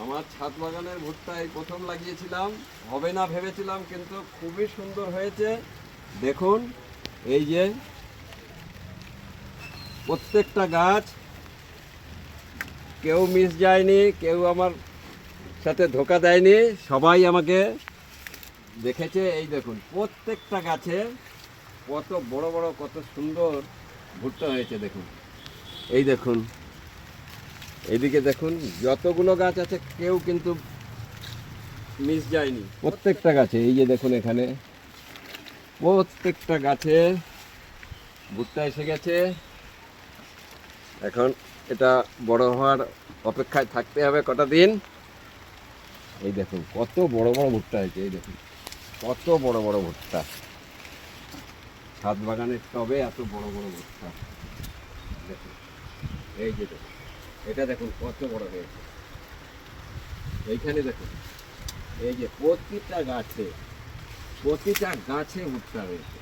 আমার ছাদ বাগানের ভুট্টা এই প্রথম লাগিয়েছিলাম, হবে না ভেবেছিলাম, কিন্তু খুবই সুন্দর হয়েছে। দেখুন, এই যে প্রত্যেকটা গাছ, কেউ মিস যায়নি, কেউ আমার সাথে ধোকা দেয়নি, সবাই আমাকে দেখেছে। এই দেখুন প্রত্যেকটা গাছে কত বড় বড়, কত সুন্দর ভুট্টা হয়েছে। দেখুন, এই দেখুন, এইদিকে দেখুন, যতগুলো গাছ আছে কেউ কিন্তু মিস যায়নি, প্রত্যেকটা গাছে। এই যে দেখুন, এখানে প্রত্যেকটা গাছে ভুট্টা এসে গেছে। এখন এটা বড় হওয়ার অপেক্ষায় থাকতে হবে কটা দিন। এই দেখুন কত বড় বড় ভুট্টা হয়েছে, এই দেখুন কত বড় বড় ভুট্টা। ছাদ বাগানের টবে এত বড় বড় ভুট্টা। দেখুন, এই যে দেখুন, এটা দেখুন কত বড় হয়েছে। এইখানে দেখুন, এই যে প্রতিটা গাছে ভুট্টা হয়েছে।